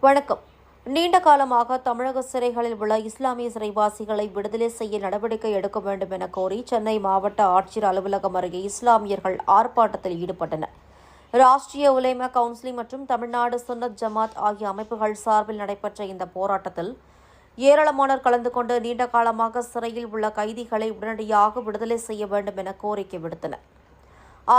வணக்கம். நீண்ட காலமாக தமிழக சிறைகளில் உள்ள இஸ்லாமிய சிறைவாசிகளை விடுதலை செய்ய நடவடிக்கை எடுக்க வேண்டும் என கோரி சென்னை மாவட்ட ஆட்சியர் அலுவலகம் அருகே இஸ்லாமியர்கள் ஆர்ப்பாட்டத்தில் ஈடுபட்டனர். ராஷ்டிரிய உலேமா கவுன்சில் மற்றும் தமிழ்நாடு சுன்னத் ஜமாத் ஆகிய அமைப்புகள் சார்பில் நடைபெற்ற இந்த போராட்டத்தில் ஏராளமானோர் கலந்து கொண்டு நீண்ட காலமாக சிறையில் உள்ள கைதிகளை உடனடியாக விடுதலை செய்ய வேண்டும் என கோரிக்கை விடுத்தனர்.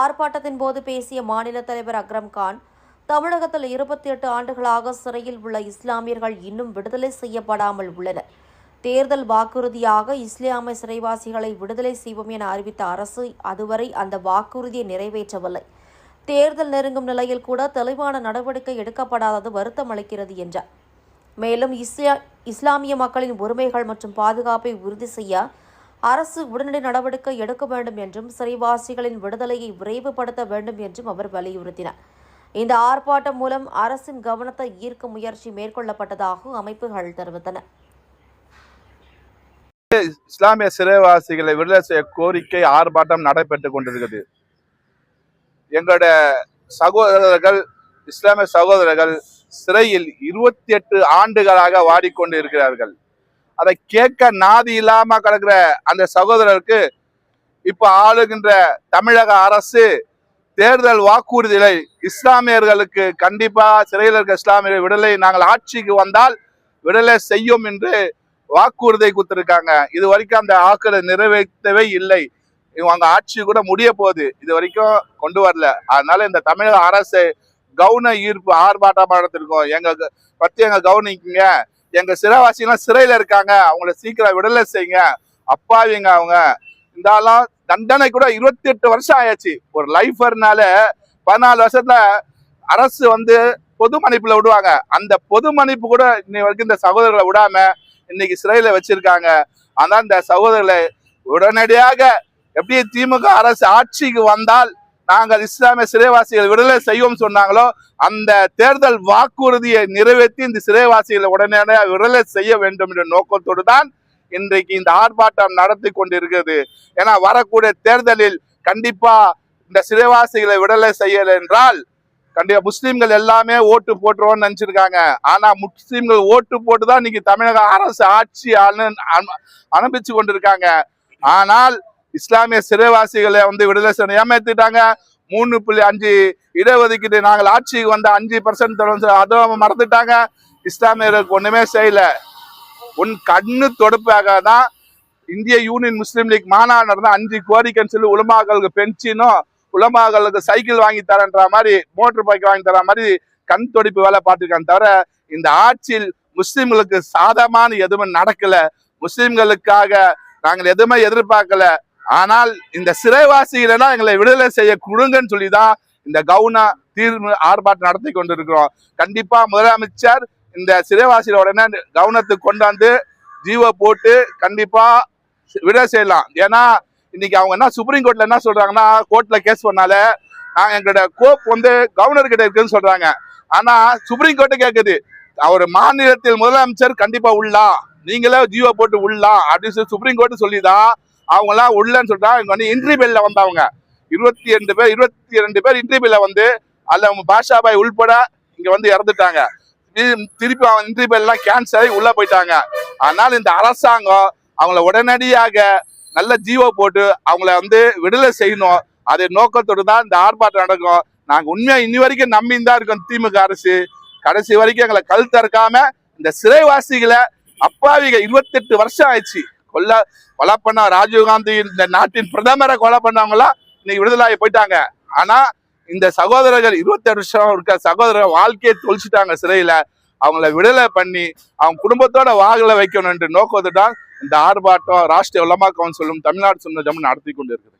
ஆர்ப்பாட்டத்தின் போது பேசிய மாநில தலைவர் அக்ரம் கான், தமிழகத்தில் 28 ஆண்டுகளாக சிறையில் உள்ள இஸ்லாமியர்கள் இன்னும் விடுதலை செய்யப்படாமல் உள்ளனர். தேர்தல் வாக்குறுதியாக இஸ்லாமிய சிறைவாசிகளை விடுதலை செய்வோம் என அறிவித்த அரசு அதுவரை அந்த வாக்குறுதியை நிறைவேற்றவில்லை. தேர்தல் நெருங்கும் நிலையில் கூட தெளிவான நடவடிக்கை எடுக்கப்படாதது வருத்தம் அளிக்கிறது என்றார். மேலும் இஸ்லாமிய மக்களின் உரிமைகள் மற்றும் பாதுகாப்பை உறுதி செய்ய அரசு உடனடி நடவடிக்கை எடுக்க வேண்டும் என்றும் சிறைவாசிகளின் விடுதலையை விரைவுபடுத்த வேண்டும் என்றும் அவர் வலியுறுத்தினார். இந்த ஆர்ப்பாட்டம் மூலம் அரசின் கவனத்தை ஈர்க்கும் முயற்சி மேற்கொள்ளப்பட்டதாக அமைப்புகள் தெரிவித்தன. இஸ்லாமிய சிறைவாசிகளை விடுதலை செய்ய கோரிக்கை ஆர்ப்பாட்டம் நடைபெற்றுக் கொண்டிருக்கிறது. எங்களுடைய சகோதரர்கள், இஸ்லாமிய சகோதரர்கள் சிறையில் 28 ஆண்டுகளாக வாடிக்கொண்டு இருக்கிறார்கள். அதை கேட்க நாதி இல்லாம கிடக்கிற அந்த சகோதரருக்கு இப்ப ஆளுகின்ற தமிழக அரசு தேர்தல் வாக்குறுதிகளை இஸ்லாமியர்களுக்கு கண்டிப்பா சிறையில் இருக்க இஸ்லாமியர் விடுதலை நாங்கள் ஆட்சிக்கு வந்தால் விடுதலை செய்யும் என்று வாக்குறுதி கொடுத்திருக்காங்க. இது வரைக்கும் அந்த வாக்குறுதி நிறைவேற்றவே இல்லை. இவங்க ஆட்சி கூட முடிய போகுது, இது வரைக்கும் கொண்டு வரல. அதனால இந்த தமிழக அரசு கவன ஈர்ப்பு ஆர்ப்பாட்டம் நடத்திருக்கோம். எங்க கவனிக்குங்க. எங்க சிறைவாசிகள்லாம் சிறையில இருக்காங்க, அவங்கள சீக்கிரம் விடுதலை செய்யுங்க. அப்பாவிங்க அவங்க. இருந்தாலும் தண்டனை கூட 28 வருஷம் ஆயாச்சு. ஒரு லைஃபர்னால 14 வருஷத்துல அரசு பொது மன்னிப்புல விடுவாங்க. அந்த பொது மன்னிப்பு கூட இன்னைக்கு வரைக்கும் இந்த சகோதரர்களை விடாம இன்னைக்கு சிறையில வச்சிருக்காங்க. ஆனா இந்த சகோதரர்களை உடனடியாக எப்படி திமுக அரசு ஆட்சிக்கு வந்தால் நாங்கள் இஸ்லாமிய சிறைவாசிகள் விடுதலை செய்வோம் சொன்னாங்களோ அந்த தேர்தல் வாக்குறுதியை நிறைவேற்றி இந்த சிறைவாசிகளை உடனடியாக விடுதலை செய்ய வேண்டும் என்ற நோக்கத்தோடு தான் இன்றைக்கு இந்த ஆர்ப்பாட்டம் நடத்தி கொண்டிருக்கிறது. ஏன்னா வரக்கூடிய தேர்தலில் கண்டிப்பா இந்த சிறைவாசிகளை விடுதலை செய்யல என்றால் கண்டிப்பா முஸ்லீம்கள் எல்லாமே ஓட்டு போட்டுருவோம்னு நினைச்சிருக்காங்க. ஆனா முஸ்லீம்கள் ஓட்டு போட்டுதான் இன்னைக்கு தமிழக அரசு ஆட்சி அனுப்பிச்சு கொண்டிருக்காங்க. ஆனால் இஸ்லாமிய சிறைவாசிகளை விடுதலை செய்ய ஏமாத்திட்டாங்க. 3.5 இடஒதுக்கீடு நாங்கள் ஆட்சிக்கு வந்த 5% அதுவும் மறந்துட்டாங்க. இஸ்லாமியர்களுக்கு ஒண்ணுமே செய்யல. உன் கண்ணு தொடுப்பாக தான் இந்திய யூனியன் முஸ்லீம் லீக் மாநாடு நடந்த 5 கோரிக்கைன்னு சொல்லி உலமாக்களுக்கு பென்ஷனும் உலமாக்களுக்கு சைக்கிள் வாங்கி தரன்ற மாதிரி மோட்டர் பைக் வாங்கி தர மாதிரி கண் தொடிப்பு வேலை பார்த்துருக்காங்க. தவிர இந்த ஆட்சியில் முஸ்லீம்களுக்கு சாதகமான எதுவுமே நடக்கல. முஸ்லீம்களுக்காக நாங்கள் எதுவுமே எதிர்பார்க்கல. ஆனால் இந்த சிறைவாசிகளா எங்களை விடுதலை செய்ய கொடுங்கன்னு சொல்லிதான் இந்த கவுன தீர்வு ஆர்ப்பாட்டம் நடத்தி கொண்டிருக்கிறோம். கண்டிப்பா முதலமைச்சர் இந்த சிறைவாசிகளை உடனே கவனத்துக்கு கொண்டாந்து ஜீவோ போட்டு கண்டிப்பா விடுதலை செய்யலாம். ஏன்னா இன்னைக்கு அவங்க என்ன சுப்ரீம் கோர்ட்ல என்ன சொல்றாங்கன்னா, கோர்ட்ல கேஸ் பண்ணால எங்களோட கோப் கவர்னர் கிட்ட இருக்குன்னு சொல்றாங்க. ஆனா சுப்ரீம் கோர்ட்டு கேட்குது, அவர் மாநிலத்தில் முதலமைச்சர் கண்டிப்பா உள்ளலாம், நீங்களே ஜீவோ போட்டு உள்ளலாம் அப்படின்னு சொல்லி சுப்ரீம் கோர்ட்டு சொல்லிதான் அவங்க எல்லாம் உள்ளன்னு சொல்றாங்க. இங்க இன்ட்ரி பெல்ல வந்தவங்க 22 பேர் இன்ட்ரி பெல்ல அதுல பாஷா பாய் உள்பட இங்க இறந்துட்டாங்க. திருப்பி அவங்க இன்ட்ரி பெல் எல்லாம் கேன்சல் ஆகி உள்ள போயிட்டாங்க. ஆனால் இந்த அரசாங்கம் அவங்கள உடனடியாக நல்ல ஜீவோ போட்டு அவங்கள விடுதலை செய்யணும். அது நோக்கத்தோடு தான் இந்த ஆர்ப்பாட்டம் நடக்கும். நாங்க உண்மையா இன்னி வரைக்கும் நம்பிதான் இருக்கோம். திமுக அரசு கடைசி வரைக்கும் எங்களை கல் திறக்காம இந்த சிறைவாசிகளை அப்பாவிக 28 வருஷம் ஆயிடுச்சு கொலை பண்ண ராஜீவ்காந்தி இந்த நாட்டின் பிரதமரை கொலை பண்ணவங்களாம் இன்னைக்கு விடுதலாகி போயிட்டாங்க. ஆனா இந்த சகோதரர்கள் 28 வருஷம் இருக்க சகோதரர்கள் வாழ்க்கையை தொலைச்சிட்டாங்க சிறையில. அவங்கள விடுதலை பண்ணி அவங்க குடும்பத்தோட வாகல வைக்கணும் என்ற நோக்கத்தை தான் இந்த ஆர்ப்பாட்டம் ராஷ்டிரிய உலமா கவுன்சிலும் தமிழ்நாடு சுன்னத் ஜமாத் நடத்தி கொண்டு இருக்குது.